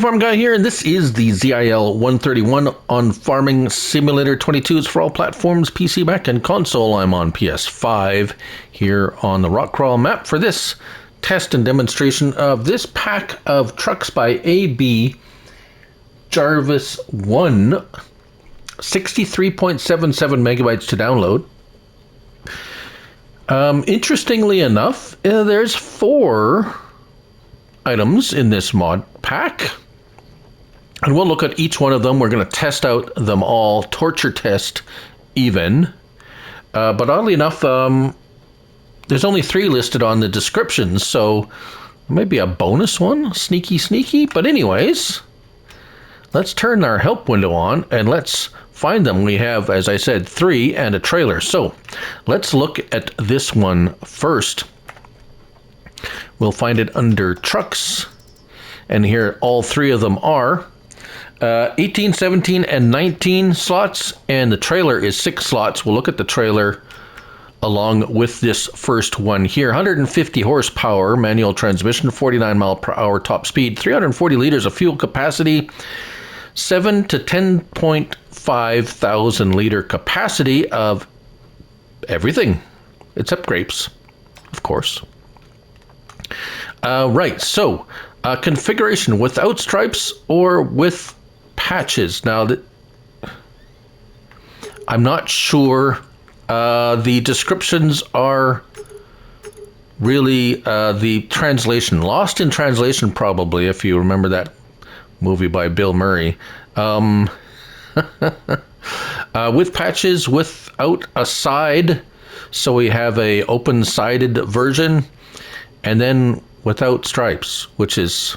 Farm Guy here, and this is the ZIL 131 on Farming Simulator 22s for all platforms, PC, Mac, and console. I'm on PS5 here on the Rock Crawl map for this test and demonstration of this pack of trucks by AB Jarvice One. 63.77 megabytes to download. Interestingly enough, there's 4 items in this mod pack, and we'll look at each one of them. We're going to test out them all, torture test even, but oddly enough, there's only 3 listed on the descriptions, so maybe a bonus one, sneaky, but anyways, let's turn our help window on and let's find them. We have, as I said, 3 and a trailer, so let's look at this one first. We'll find it under trucks, and here all 3 of them are 18, 17, and 19 slots, and the trailer is 6 slots. We'll look at the trailer along with this first one here. 150 horsepower, manual transmission, 49 mile per hour top speed, 340 liters of fuel capacity, 7 to 10.5 thousand liter capacity of everything except grapes, of course. Right, so configuration without stripes or with patches. Now, I'm not sure. The descriptions are really the translation. Lost in translation, probably, if you remember that movie by Bill Murray. With patches, without a side. So we have a open-sided version, and then without stripes, which is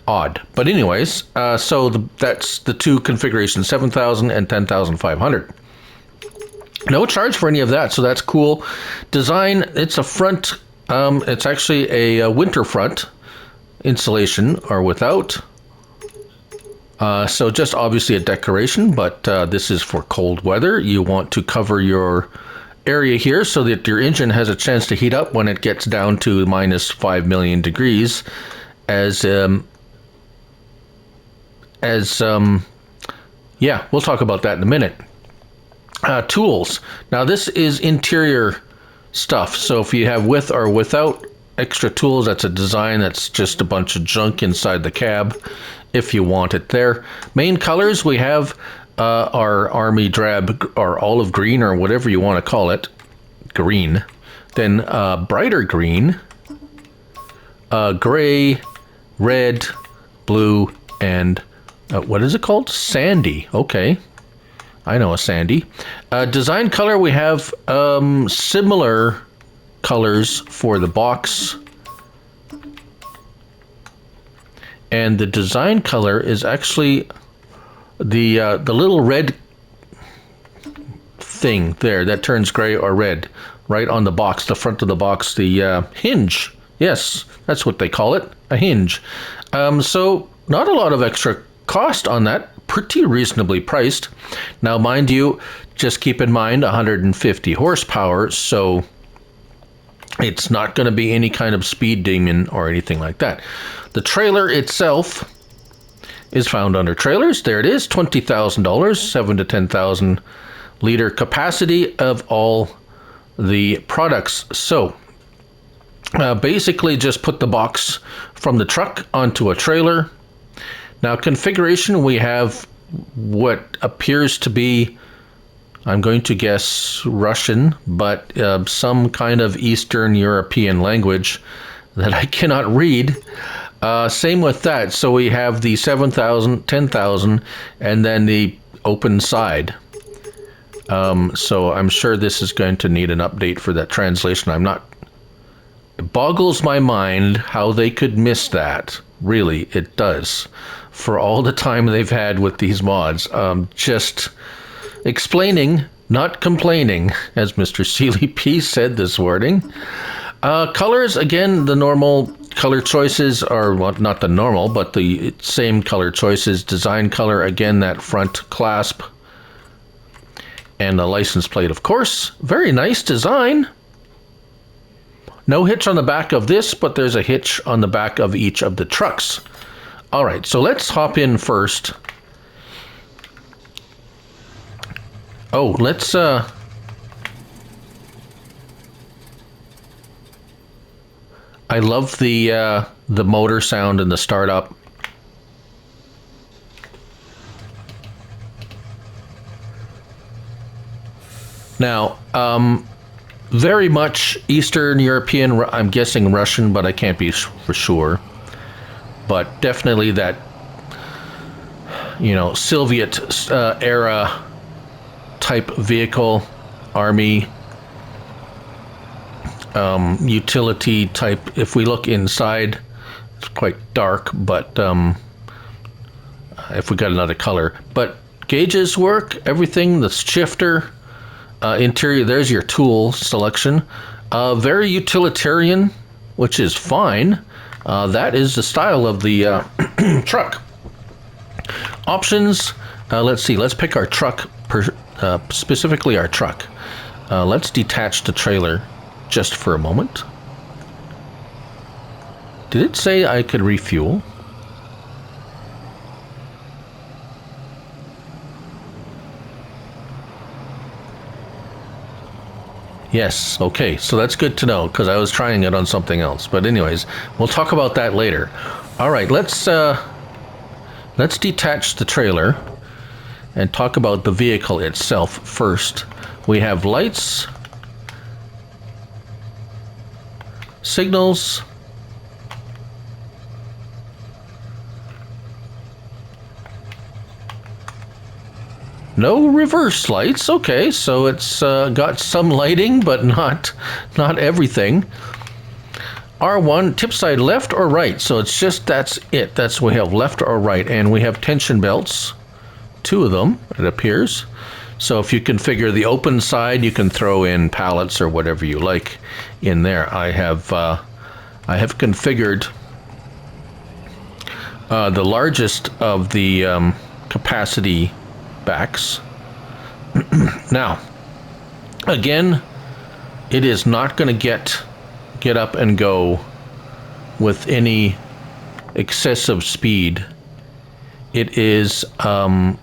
odd. But anyways, so that's the 2 configurations, 7,000 and 10,500. No charge for any of that, so that's cool. Design, it's a front, it's actually a winter front installation, or without. So just obviously a decoration, but this is for cold weather. You want to cover your area here so that your engine has a chance to heat up when it gets down to minus 5 million degrees. Yeah, we'll talk about that in a minute. Tools. Now this is interior stuff, so if you have with or without extra tools, that's a design that's just a bunch of junk inside the cab if you want it there. Main colors, we have our army drab or olive green, or whatever you want to call it, green. Then brighter green, gray, red, blue, and what is it called? Sandy. Okay, I know a sandy. Design color, we have similar colors for the box, and the design color is actually the little red thing there that turns gray or red right on the box, the front of the box, the hinge. Yes, that's what they call it, a hinge. So not a lot of extra cost on that, pretty reasonably priced. Now mind you, just keep in mind 150 horsepower, so it's not going to be any kind of speed demon or anything like that. The trailer itself is found under trailers. There it is, $20,000, 7 to 10,000 liter capacity of all the products. So basically just put the box from the truck onto a trailer. Now configuration, we have what appears to be, I'm going to guess Russian, but some kind of Eastern European language that I cannot read. Same with that. So we have the 7,000, 10,000, and then the open side. So I'm sure this is going to need an update for that translation. It boggles my mind how they could miss that. Really, it does. For all the time they've had with these mods. Just explaining, not complaining, as Mr. Sealy P said this morning. Colors, again, the normal color choices are, well, not the normal, but the same color choices. Design color, again, that front clasp. And the license plate, of course. Very nice design. No hitch on the back of this, but there's a hitch on the back of each of the trucks. All right, so let's hop in first. Oh, let's I love the motor sound and the startup. Now, very much Eastern European, I'm guessing Russian, but I can't be for sure. But definitely that, you know, Soviet era type vehicle, army, utility type. If we look inside, it's quite dark, but if we got another color. But gauges work, everything, the shifter, interior, there's your tool selection. Very utilitarian, which is fine. That is the style of the truck. Options, let's see, let's pick our truck, specifically our truck. Let's detach the trailer just for a moment. Did it say I could refuel? Yes, okay, so that's good to know because I was trying it on something else. But anyways, we'll talk about that later. All right, let's detach the trailer and talk about the vehicle itself first. We have lights, signals, no reverse lights. Okay, so it's got some lighting, but not everything. R1, tip side left or right. So it's just, that's it. That's what we have, left or right. And we have tension belts, 2 of them, it appears. So if you configure the open side, you can throw in pallets or whatever you like in there. I have configured the largest of the capacity backs. Now, again, it is not going to get up and go with any excessive speed. It is a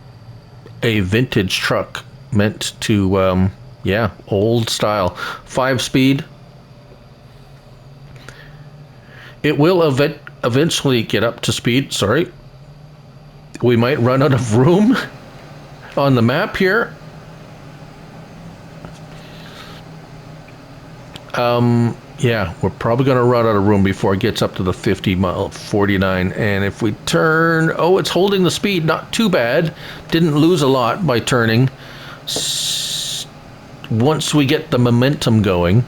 vintage truck meant to, yeah, old style. 5-speed. It will eventually get up to speed. Sorry. We might run out of room on the map here. Yeah, we're probably going to run out of room before it gets up to the 49. And if we turn, oh, it's holding the speed, not too bad. Didn't lose a lot by turning. Once we get the momentum going.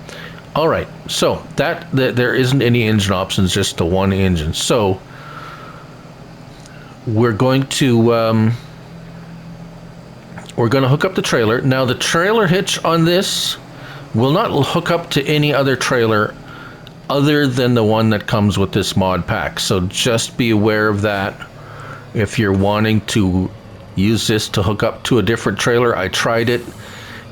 All right, so there isn't any engine options, just the one engine. So we're going to hook up the trailer. Now the trailer hitch on this will not hook up to any other trailer other than the one that comes with this mod pack. So just be aware of that. If you're wanting to use this to hook up to a different trailer, I tried it.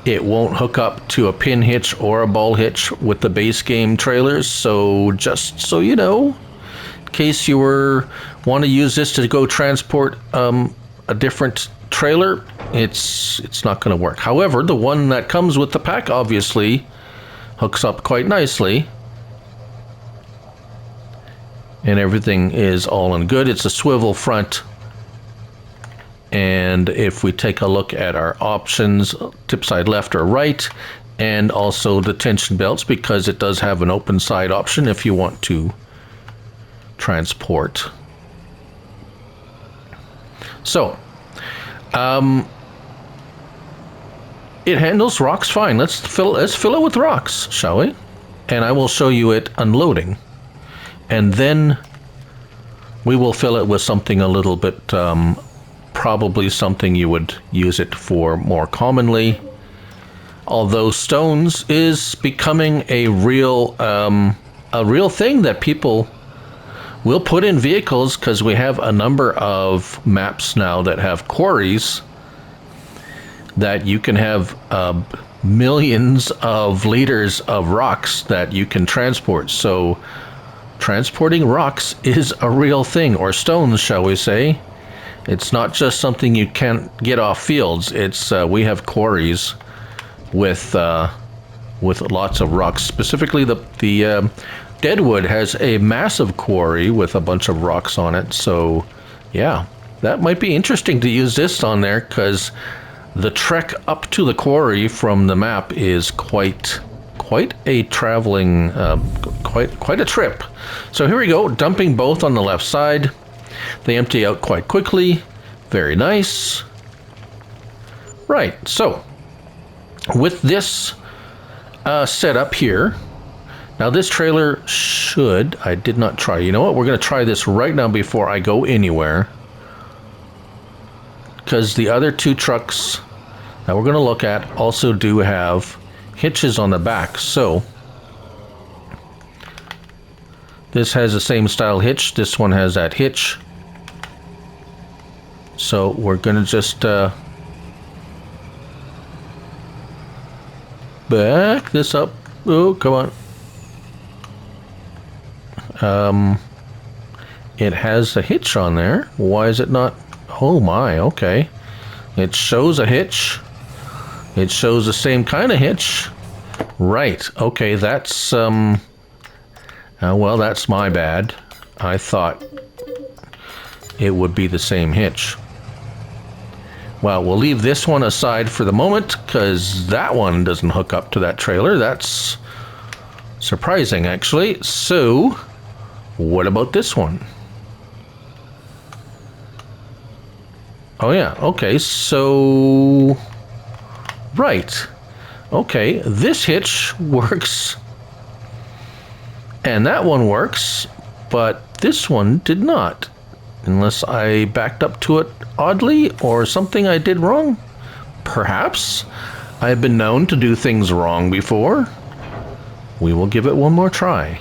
It won't hook up to a pin hitch or a ball hitch with the base game trailers. So just so you know, in case you want to use this to go transport a different trailer, it's not going to work. However, the one that comes with the pack obviously hooks up quite nicely, and everything is all in good. It's a swivel front, and if we take a look at our options, tip side left or right, and also the tension belts, because it does have an open side option if you want to transport. So it handles rocks fine. Let's fill it with rocks, shall we? And I will show you it unloading. And then we will fill it with something a little bit, probably something you would use it for more commonly. Although stones is becoming a real thing that people will put in vehicles, because we have a number of maps now that have quarries that you can have millions of liters of rocks that you can transport. So transporting rocks is a real thing, or stones, shall we say. It's not just something you can't get off fields. It's we have quarries with lots of rocks. Specifically, the Deadwood has a massive quarry with a bunch of rocks on it. So, yeah, that might be interesting to use this on there, because the trek up to the quarry from the map is quite a traveling, quite a trip. So here we go, dumping both on the left side. They empty out quite quickly. Very nice. Right, so with this setup here, now this trailer should, I did not try, you know what, we're going to try this right now before I go anywhere, because the other two trucks that we're going to look at also do have hitches on the back. So this has the same style hitch, this one has that hitch. So we're going to just back this up. Oh, come on. It has a hitch on there. Why is it not? Oh my, okay. It shows a hitch. It shows the same kind of hitch. Right, okay, that's, well, that's my bad. I thought it would be the same hitch. Well, we'll leave this one aside for the moment, because that one doesn't hook up to that trailer. That's surprising, actually. So, what about this one? Oh yeah, okay, so... Right. Okay, this hitch works. And that one works, but this one did not. Unless I backed up to it oddly, or something I did wrong. Perhaps. I've been known to do things wrong before. We will give it one more try.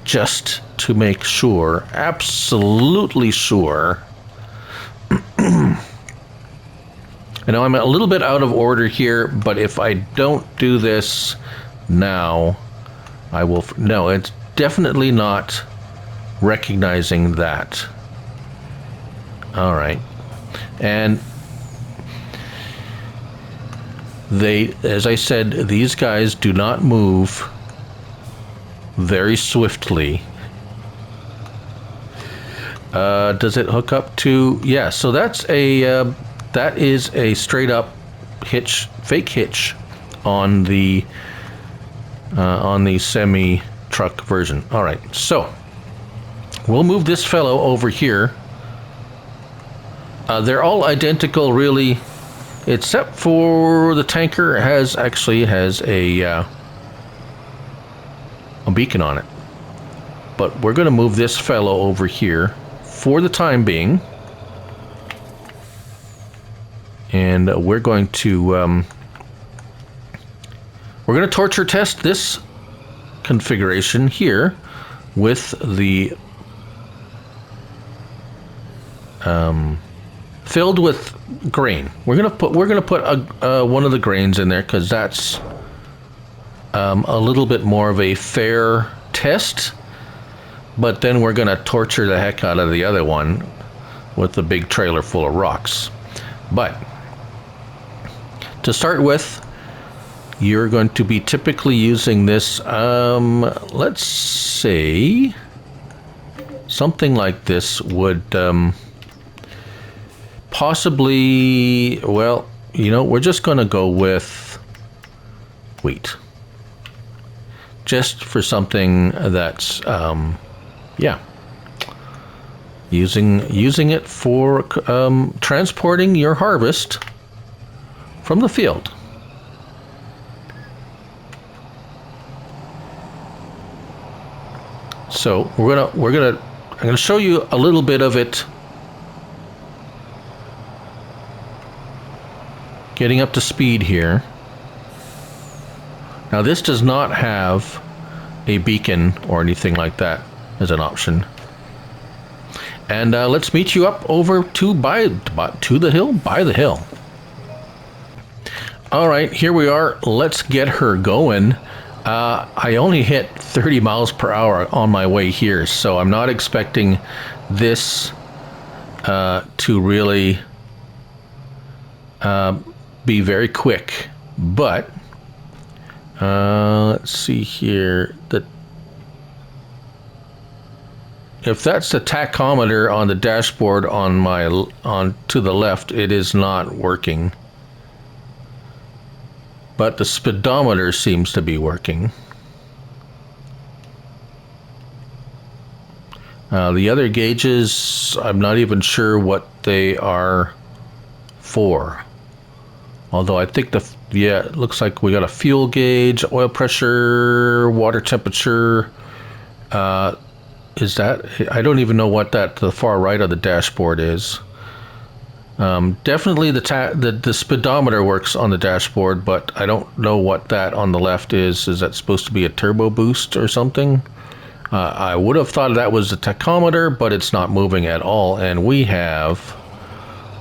Just to make sure, absolutely sure. I know I'm a little bit out of order here, but if I don't do this now, I will... No, it's definitely not recognizing that. All right. And they, as I said, these guys do not move very swiftly. Does it hook up to... Yeah, so that's a... that is a straight up hitch, fake hitch on the semi truck version. All right, so we'll move this fellow over here. They're all identical, really, except for the tanker actually has a beacon on it. But we're going to move this fellow over here for the time being. And we're going to torture test this configuration here with the filled with grain. We're gonna put one of the grains in there because that's a little bit more of a fair test. But then we're gonna torture the heck out of the other one with the big trailer full of rocks. But to start with, you're going to be typically using this, let's say, something like this would possibly, well, you know, we're just going to go with wheat. Just for something that's, yeah, using it for transporting your harvest from the field. So I'm gonna show you a little bit of it getting up to speed here. Now this does not have a beacon or anything like that as an option. And let's meet you up over to the hill, by the hill. All right, here we are. Let's get her going. I only hit 30 miles per hour on my way here, so I'm not expecting this to really be very quick. But let's see here. If that's the tachometer on the dashboard on to the left, it is not working. But the speedometer seems to be working. The other gauges, I'm not even sure what they are for. Although I think it looks like we got a fuel gauge, oil pressure, water temperature. Is that? I don't even know what that to the far right of the dashboard is. Definitely the speedometer works on the dashboard, but I don't know what that on the left is. Is that supposed to be a turbo boost or something? I would have thought that was the tachometer, but it's not moving at all, and we have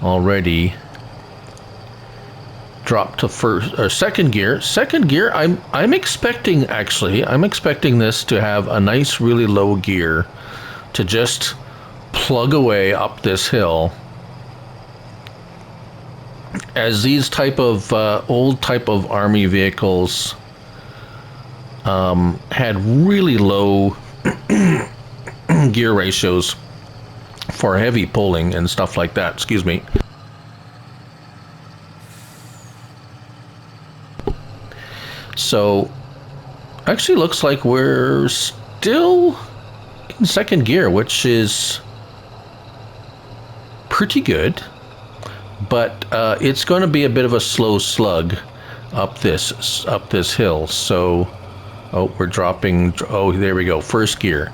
already dropped to first or second gear. Second gear, I'm expecting this to have a nice, really low gear to just plug away up this hill. As these type of old type of army vehicles had really low gear ratios for heavy pulling and stuff like that. Excuse me. So, actually looks like we're still in second gear, which is pretty good. But it's going to be a bit of a slow slug up this hill. So, oh, we're dropping. Oh, there we go. First gear.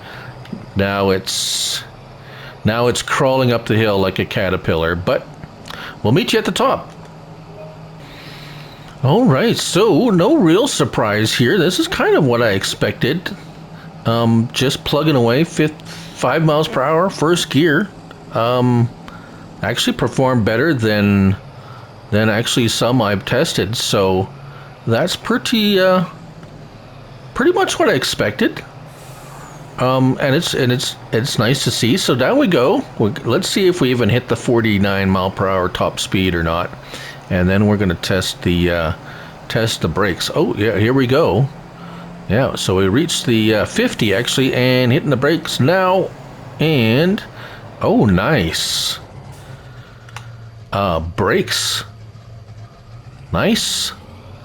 Now it's crawling up the hill like a caterpillar. But we'll meet you at the top. All right. So no real surprise here. This is kind of what I expected. Just plugging away 5 miles per hour, first gear. Actually performed better than actually some I've tested, so that's pretty much what I expected. And it's nice to see. So down we go. Let's see if we even hit the 49 mile per hour top speed or not, and then we're going to test the brakes. Oh yeah, here we go. Yeah, so we reached the 50 actually, and hitting the brakes now, and oh nice. Brakes. Nice.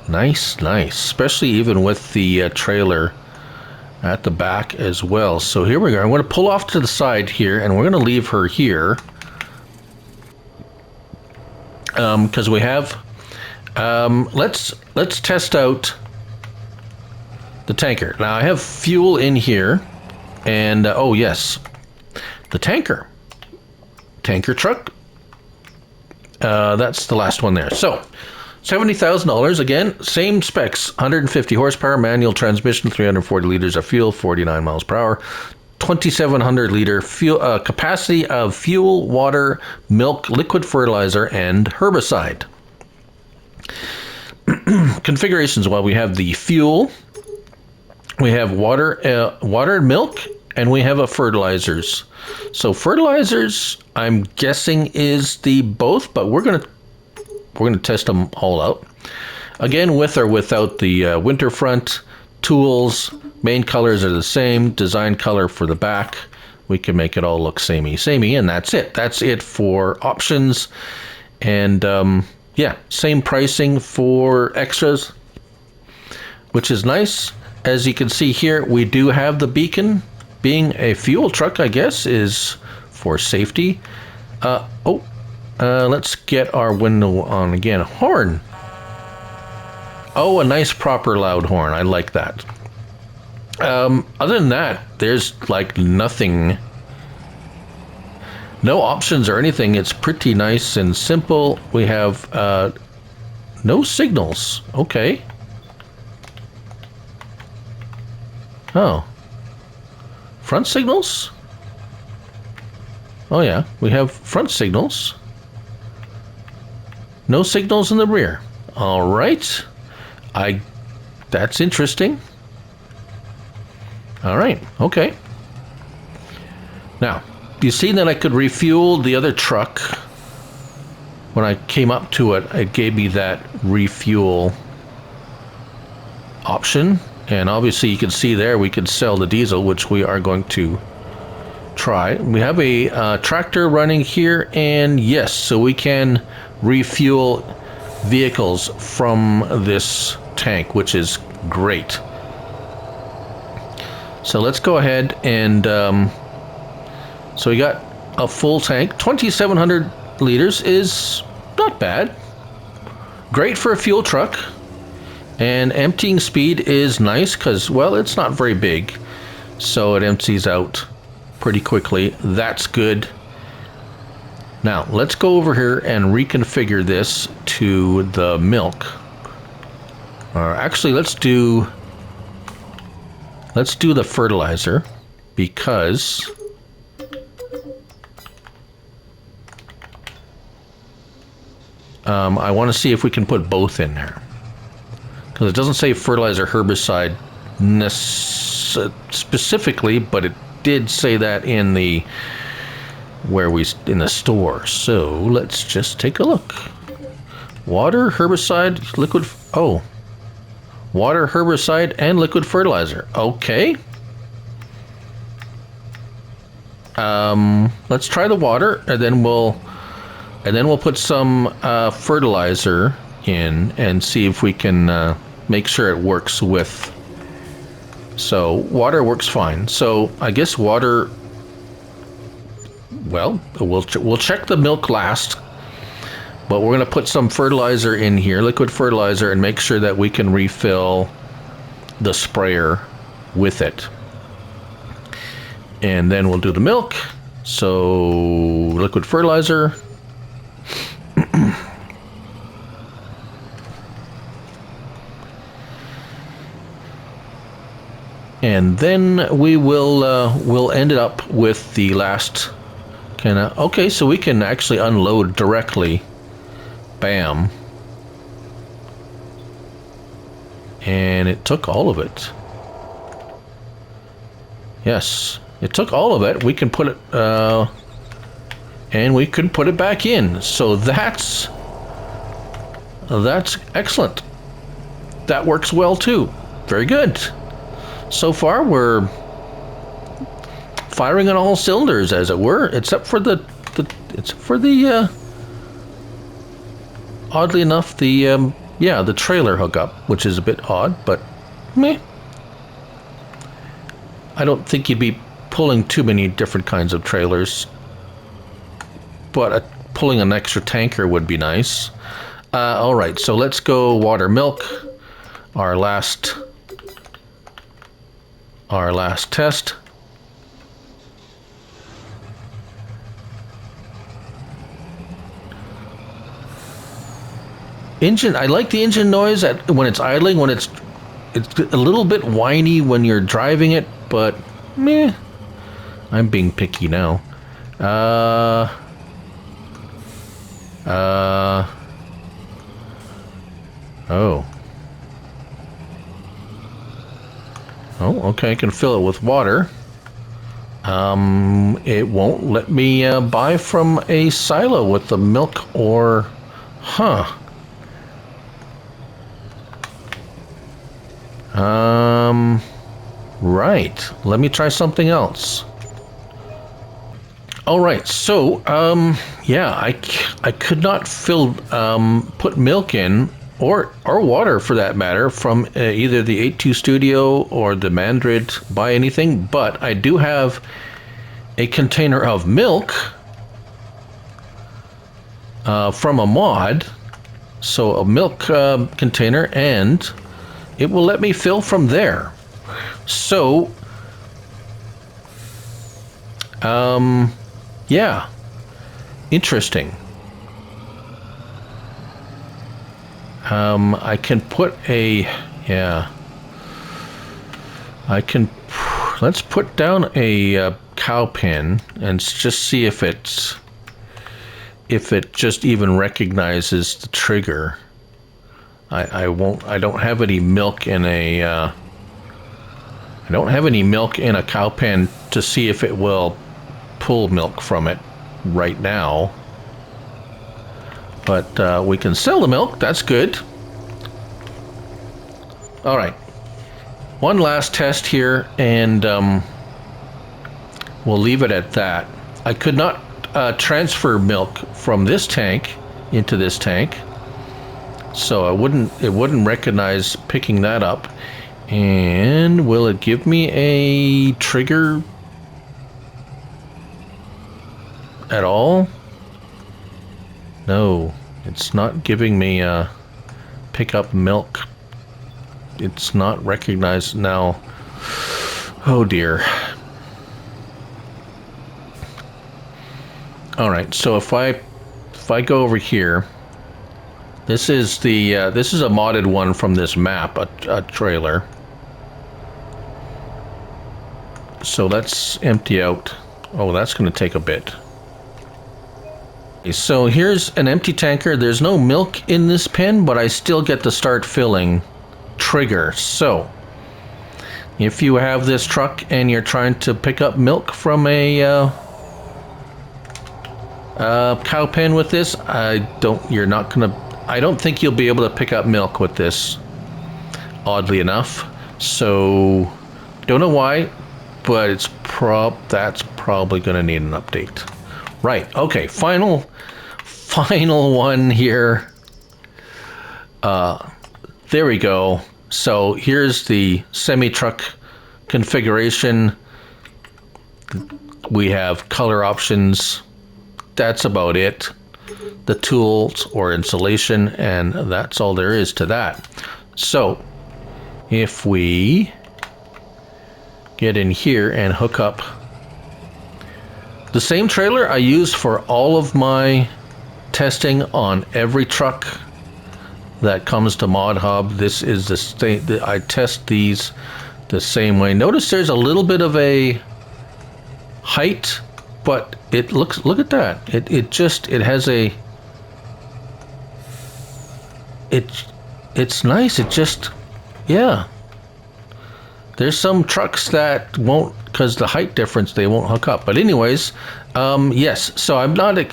Especially even with the trailer at the back as well. So here we go. I'm going to pull off to the side here, and we're going to leave her here. Because we have... let's test out the tanker. Now I have fuel in here, and oh yes, the tanker truck. That's the last one there. So, $70,000 again, same specs, 150 horsepower, manual transmission, 340 liters of fuel, 49 miles per hour, 2,700 liter fuel capacity of fuel, water, milk, liquid fertilizer, and herbicide. Configurations: well, we have the fuel, we have water and milk, and we have a fertilizers. So fertilizers, I'm guessing, is the both, but we're gonna test them all out. Again, with or without the winter front. Tools, main colors are the same. Design color for the back. We can make it all look samey, and that's it. That's it for options. And yeah, same pricing for extras, which is nice. As you can see here, we do have the beacon. Being a fuel truck, I guess, is for safety. Let's get our window on again. Horn. Oh, a nice proper loud horn. I like that. Other than that, there's like nothing. No options or anything. It's pretty nice and simple. We have no signals. Okay. Oh. Front signals? Oh yeah, we have front signals. No signals in the rear. All right. That's interesting. All right, okay. Now, you see that I could refuel the other truck. When I came up to it, it gave me that refuel option. And obviously you can see there we could sell the diesel, which we are going to try. We have a tractor running here, and yes, so we can refuel vehicles from this tank, which is great. So let's go ahead and so we got a full tank. 2,700 liters is not bad. Great for a fuel truck. And emptying speed is nice because, well, it's not very big. So it empties out pretty quickly. That's good. Now, let's go over here and reconfigure this to the milk. Or actually, let's do the fertilizer, because I want to see if we can put both in there. Because it doesn't say fertilizer herbicide specifically, but it did say that in the in the store. So let's just take a look. Water, herbicide, liquid. Oh, water, herbicide, and liquid fertilizer. Okay. Let's try the water, and then we'll put some fertilizer in and see if we can make sure it works with. So water works fine. So I guess water. Well, we'll check the milk last, but we're going to put some fertilizer in here, liquid fertilizer, and make sure that we can refill the sprayer with it. And then we'll do the milk. So liquid fertilizer. And then we'll end it up with the last kind of. Okay, so we can actually unload directly. Bam. And it took all of it. Yes, it took all of it. We can put it, and we can put it back in. So that's excellent. That works well too. Very good. So far, we're firing on all cylinders, as it were, except for the oddly enough, the trailer hookup, which is a bit odd, but meh. I don't think you'd be pulling too many different kinds of trailers, but pulling an extra tanker would be nice. All right, so let's go water, milk, our last test. Engine, I like the engine noise when it's idling. When it's a little bit whiny when you're driving it, but meh. I'm being picky now. Oh, okay, I can fill it with water. It won't let me buy from a silo with the milk or... Huh. Right. Let me try something else. All right, so, yeah, I could not put milk in, or water for that matter, from either the 8.2 Studio or the Mandrid by anything, but I do have a container of milk from a mod, so a milk container, and it will let me fill from there. So, yeah, interesting. I can put let's put down a cow pen and just see if it just even recognizes the trigger. I don't have any milk in a, I I don't have any milk in a cow pen to see if it will pull milk from it right now. But we can sell the milk, that's good. Alright. One last test here, and we'll leave it at that. I could not transfer milk from this tank into this tank, so it wouldn't recognize picking that up. And will it give me a trigger at all? No, it's not giving me a pick up milk. It's not recognized now. Oh dear. All right, so if I go over here, this is a modded one from this map, a trailer. So let's empty out. Oh, that's going to take a bit. So here's an empty tanker. There's no milk in this pen, but I still get to start filling trigger. So if you have this truck and you're trying to pick up milk from a cow pen with this, I don't think you'll be able to pick up milk with this, oddly enough. So don't know why, but that's probably going to need an update. Right, okay, final one here. There we go. So here's the semi-truck configuration. We have color options. That's about it. The tools or insulation, and that's all there is to that. So if we get in here and hook up the same trailer I use for all of my testing on every truck that comes to Mod Hub. This is the state that I test these the same way. Notice there's a little bit of a height, but it looks, look at that. It has a, it's nice. It just, yeah. There's some trucks that won't, because the height difference, they won't hook up. But anyways, yes. So I'm not going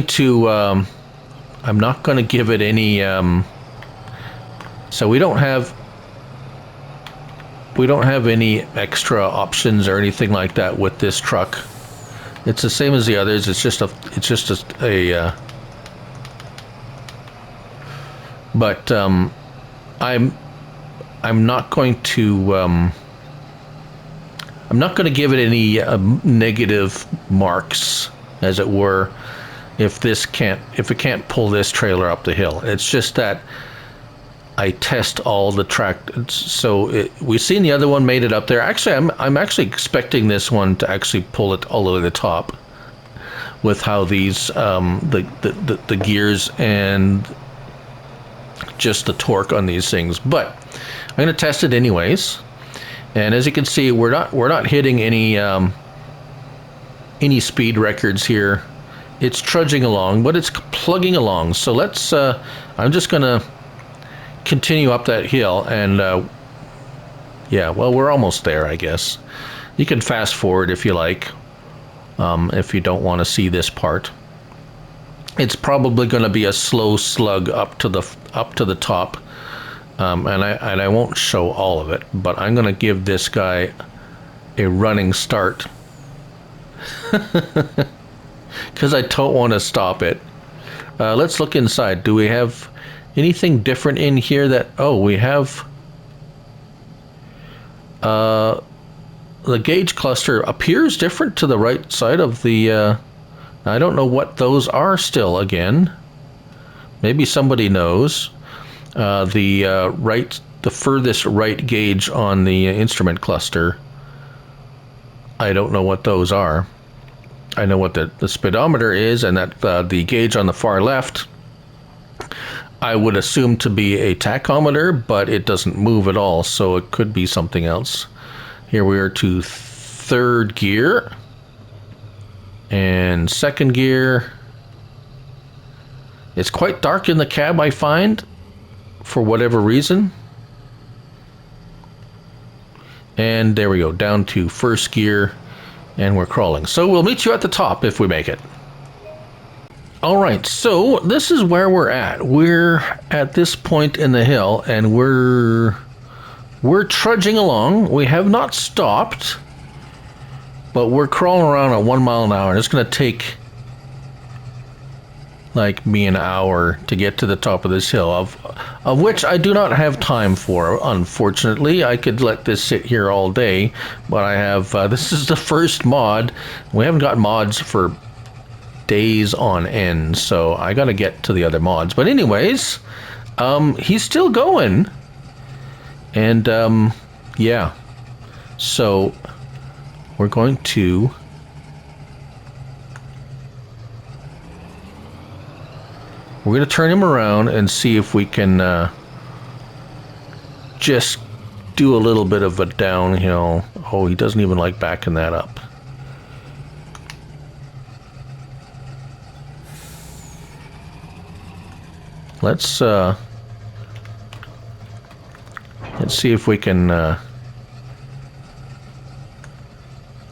to give it any. So we don't have any extra options or anything like that with this truck. It's the same as the others. It's just a. But I'm not going to give it any negative marks, as it were, if it can't pull this trailer up the hill. It's just that I test all the track. So we've seen the other one made it up there. Actually, I'm actually expecting this one to actually pull it all the way to the top, with how these the gears and just the torque on these things. But I'm going to test it anyways, and as you can see, we're not hitting any speed records here. It's trudging along, but it's plugging along. So let's. I'm just going to continue up that hill, and yeah, well, we're almost there, I guess. You can fast forward if you like, if you don't want to see this part. It's probably going to be a slow slug up to the top. And I won't show all of it, but I'm going to give this guy a running start because I don't want to stop it. Let's look inside. Do we have anything different in here that... Oh, we have... the gauge cluster appears different to the right side of the... I don't know what those are still, again. Maybe somebody knows. The furthest right gauge on the instrument cluster, I don't know what those are. I know what the speedometer is, and that the gauge on the far left, I would assume to be a tachometer, but it doesn't move at all, so it could be something else. Here we are to third gear and second gear. It's quite dark in the cab, I find, for whatever reason. And there we go, down to first gear, and we're crawling. So we'll meet you at the top if we make it. All right, so this is where we're at. We're at this point in the hill, and we're trudging along. We have not stopped, but we're crawling around at 1 mile an hour. It's going to take like me an hour to get to the top of this hill, of which I do not have time for, unfortunately. I could let this sit here all day, but I have, this is the first mod. We haven't got mods for days on end, so I gotta get to the other mods. But anyways, he's still going, and yeah, so we're going to turn him around and see if we can just do a little bit of a downhill. Oh, he doesn't even like backing that up. Let's see if we can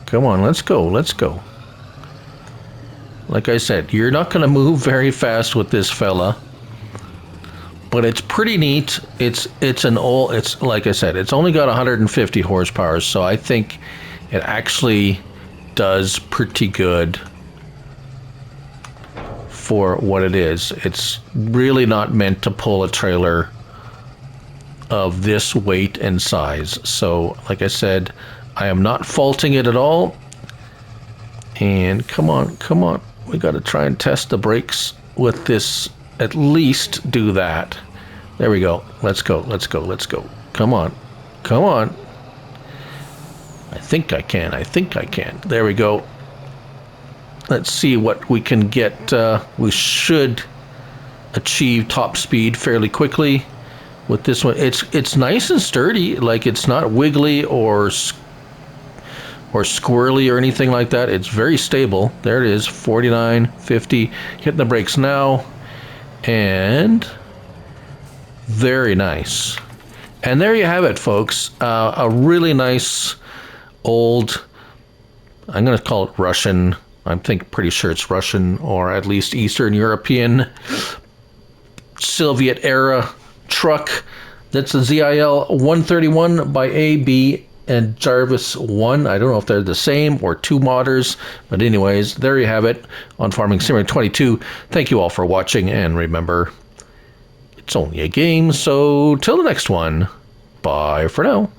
come on, let's go. Like I said, you're not going to move very fast with this fella, but it's pretty neat. It's like I said, it's only got 150 horsepower, so I think it actually does pretty good for what it is. It's really not meant to pull a trailer of this weight and size. So, like I said, I am not faulting it at all. And come on. We got to try and test the brakes with this. At least do that. There we go. Let's go. Come on. I think I can. There we go. Let's see what we can get. We should achieve top speed fairly quickly with this one. It's nice and sturdy. Like, it's not wiggly or squirrely or anything like that. It's very stable. There it is, 49, 50. Hitting the brakes now, and very nice. And there you have it, folks. A really nice old, I'm going to call it Russian. I'm pretty sure it's Russian, or at least Eastern European Soviet era truck. That's a ZIL 131 by AB and Jarvice One. I don't know if they're the same or two modders, but anyways, there you have it on Farming Simulator 22. Thank you all for watching, and remember, it's only a game, so till the next one, bye for now.